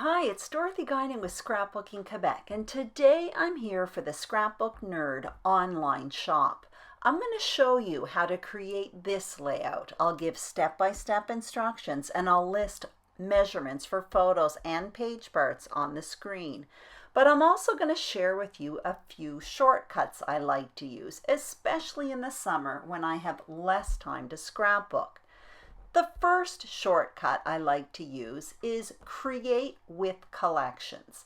Hi, it's Dorothy Guinan with Scrapbooking Quebec, and today I'm here for the Scrapbook Nerd online shop. I'm going to show you how to create this layout. I'll give step-by-step instructions and I'll list measurements for photos and page parts on the screen. But I'm also going to share with you a few shortcuts I like to use, especially in the summer when I have less time to scrapbook. The first shortcut I like to use is create with collections.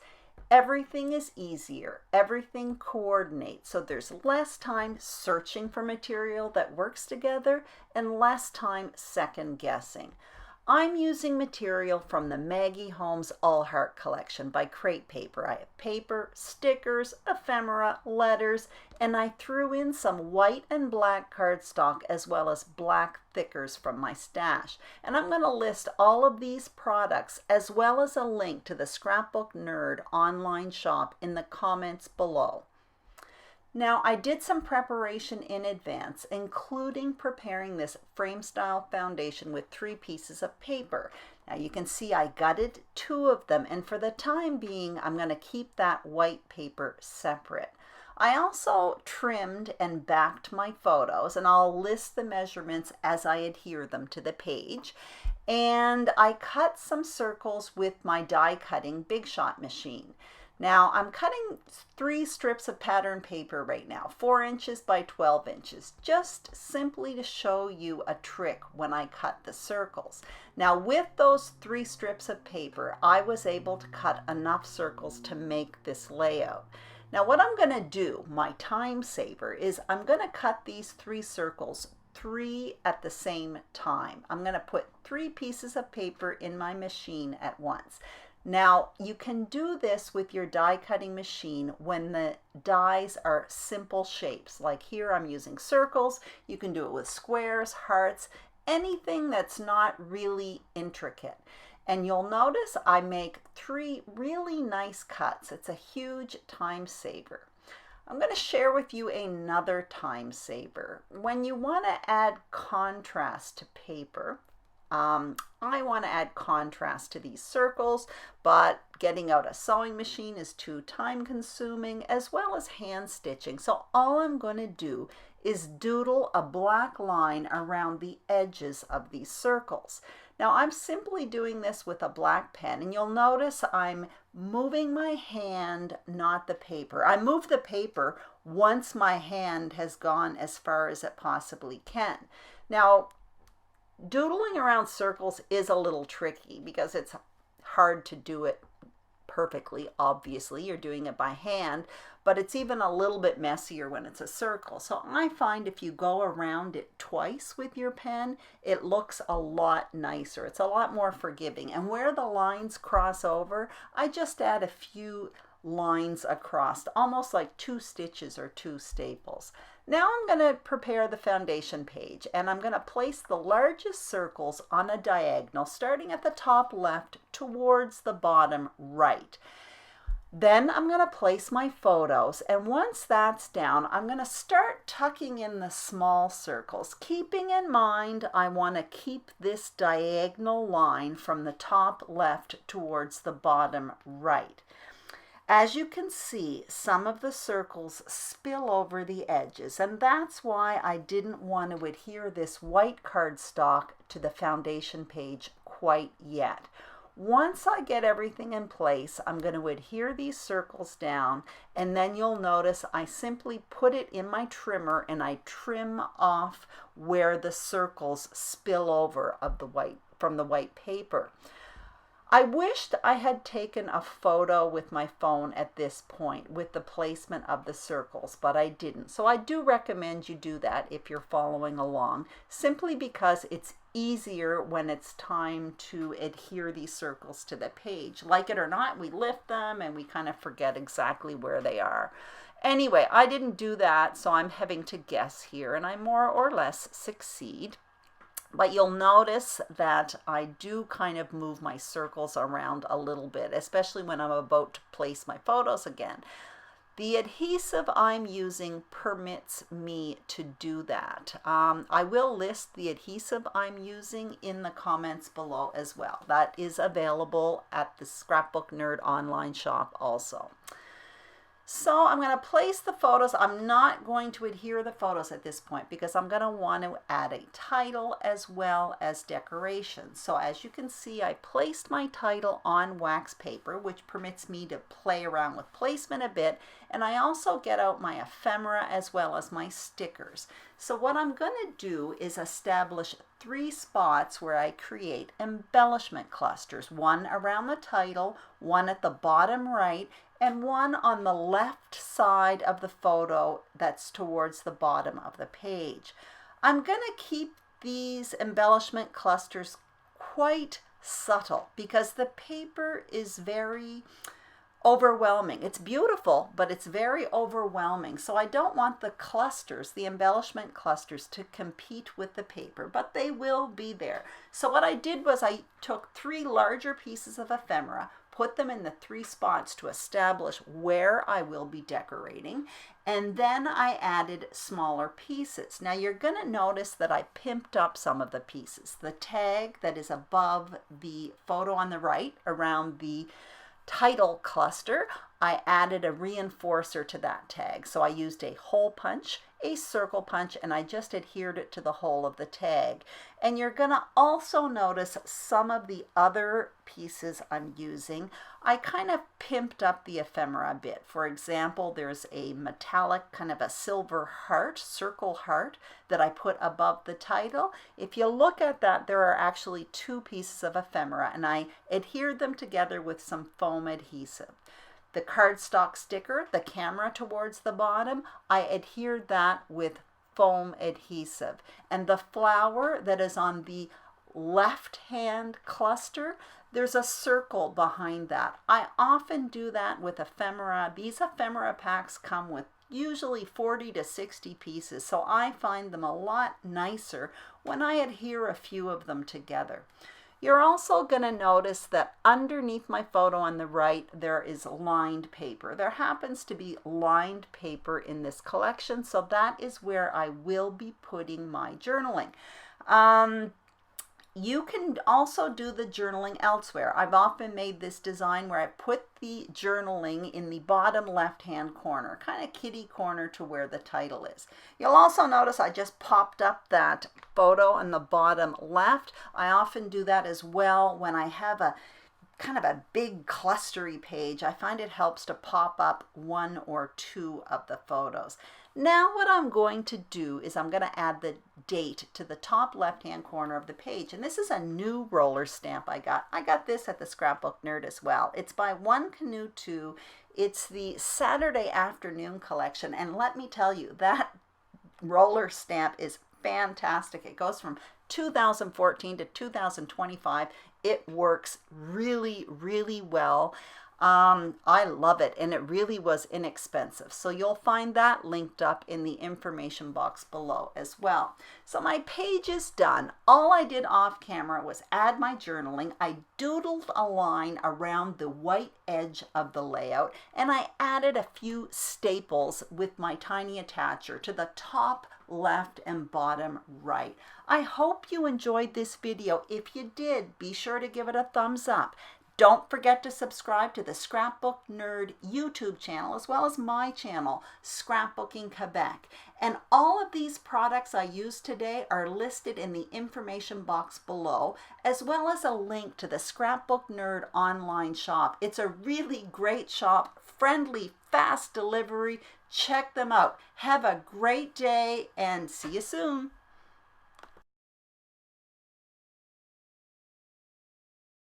Everything is easier, everything coordinates, so there's less time searching for material that works together and less time second guessing. I'm using material from the Maggie Holmes All Heart collection by Crate Paper. I have paper, stickers, ephemera, letters, and I threw in some white and black cardstock as well as black thickers from my stash. And I'm going to list all of these products as well as a link to the Scrapbook Nerd online shop in the comments below. Now, I did some preparation in advance, including preparing this frame style foundation with 3 pieces of paper. Now you can see I gutted 2 of them, and for the time being, I'm going to keep that white paper separate. I also trimmed and backed my photos, and I'll list the measurements as I adhere them to the page. And I cut some circles with my die cutting Big Shot machine. Now I'm cutting 3 strips of pattern paper right now, 4 inches by 12 inches, just simply to show you a trick when I cut the circles. Now with those 3 strips of paper, I was able to cut enough circles to make this layout. Now what I'm going to do, my time saver, is I'm going to cut these 3 circles 3 at the same time. I'm going to put 3 pieces of paper in my machine at once. Now, you can do this with your die cutting machine when the dies are simple shapes. Like here I'm using circles. You can do it with squares, hearts, anything that's not really intricate. And you'll notice I make 3 really nice cuts. It's a huge time saver. I'm going to share with you another time saver. When you want to add contrast to paper, I want to add contrast to these circles, but getting out a sewing machine is too time consuming, as well as hand stitching. So all I'm going to do is doodle a black line around the edges of these circles. Now I'm simply doing this with a black pen, and you'll notice I'm moving my hand, not the paper. I move the paper once my hand has gone as far as it possibly can. Now, doodling around circles is a little tricky because it's hard to do it perfectly. Obviously, you're doing it by hand, but it's even a little bit messier when it's a circle. So I find if you go around it twice with your pen, it looks a lot nicer. It's a lot more forgiving. And where the lines cross over, I just add a few lines across, almost like 2 stitches or 2 staples. Now I'm going to prepare the foundation page, and I'm going to place the largest circles on a diagonal starting at the top left towards the bottom right. Then I'm going to place my photos, and once that's down, I'm going to start tucking in the small circles, keeping in mind I want to keep this diagonal line from the top left towards the bottom right. As you can see, some of the circles spill over the edges, and that's why I didn't want to adhere this white cardstock to the foundation page quite yet. Once I get everything in place, I'm going to adhere these circles down, and then you'll notice I simply put it in my trimmer and I trim off where the circles spill over from the white paper. I wished I had taken a photo with my phone at this point with the placement of the circles, but I didn't. So I do recommend you do that if you're following along, simply because it's easier when it's time to adhere these circles to the page. Like it or not, we lift them and we kind of forget exactly where they are. Anyway, I didn't do that, so I'm having to guess here, and I more or less succeed. But you'll notice that I do kind of move my circles around a little bit, especially when I'm about to place my photos again. The adhesive I'm using permits me to do that. I will list the adhesive I'm using in the comments below as well. That is available at the Scrapbook Nerd online shop also. So I'm going to place the photos. I'm not going to adhere the photos at this point because I'm going to want to add a title as well as decorations. So as you can see, I placed my title on wax paper, which permits me to play around with placement a bit. And I also get out my ephemera as well as my stickers. So what I'm going to do is establish 3 spots where I create embellishment clusters. One around the title, one at the bottom right, and one on the left side of the photo that's towards the bottom of the page. I'm going to keep these embellishment clusters quite subtle because the paper is very overwhelming. It's beautiful, but it's very overwhelming. So I don't want the clusters, the embellishment clusters, to compete with the paper, but they will be there. So what I did was I took 3 larger pieces of ephemera, put them in the 3 spots to establish where I will be decorating, and then I added smaller pieces. Now you're going to notice that I pimped up some of the pieces. The tag that is above the photo on the right around the title cluster, I added a reinforcer to that tag. So I used a hole punch, a circle punch, and I just adhered it to the hole of the tag. And you're going to also notice some of the other pieces I'm using. I kind of pimped up the ephemera a bit. For example, there's a metallic kind of a silver heart, circle heart, that I put above the title. If you look at that, there are actually 2 pieces of ephemera, and I adhered them together with some foam adhesive. The cardstock sticker, the camera towards the bottom, I adhered that with foam adhesive. And the flower that is on the left hand cluster, there's a circle behind that. I often do that with ephemera. These ephemera packs come with usually 40 to 60 pieces, so I find them a lot nicer when I adhere a few of them together. You're also going to notice that underneath my photo on the right, there is lined paper. There happens to be lined paper in this collection, so that is where I will be putting my journaling. You can also do the journaling elsewhere. I've often made this design where I put the journaling in the bottom left-hand corner, kind of kitty corner to where the title is. You'll also notice I just popped up that photo on the bottom left. I often do that as well when I have a kind of a big clustery page. I find it helps to pop up 1 or 2 of the photos. Now what I'm going to do is I'm going to add the date to the top left-hand corner of the page. And this is a new roller stamp I got. I got this at the Scrapbook Nerd as well. It's by One Canoe 2. It's the Saturday Afternoon collection. And let me tell you, that roller stamp is fantastic. It goes from 2014 to 2025. It works really, really well. I love it, and it really was inexpensive. So you'll find that linked up in the information box below as well. So my page is done. All I did off camera was add my journaling. I doodled a line around the white edge of the layout, and I added a few staples with my tiny attacher to the top left and bottom right. I hope you enjoyed this video. If you did, be sure to give it a thumbs up. Don't forget to subscribe to the Scrapbook Nerd YouTube channel as well as my channel, Scrapbooking Quebec. And all of these products I used today are listed in the information box below, as well as a link to the Scrapbook Nerd online shop. It's a really great shop, friendly, fast delivery. Check them out. Have a great day and see you soon.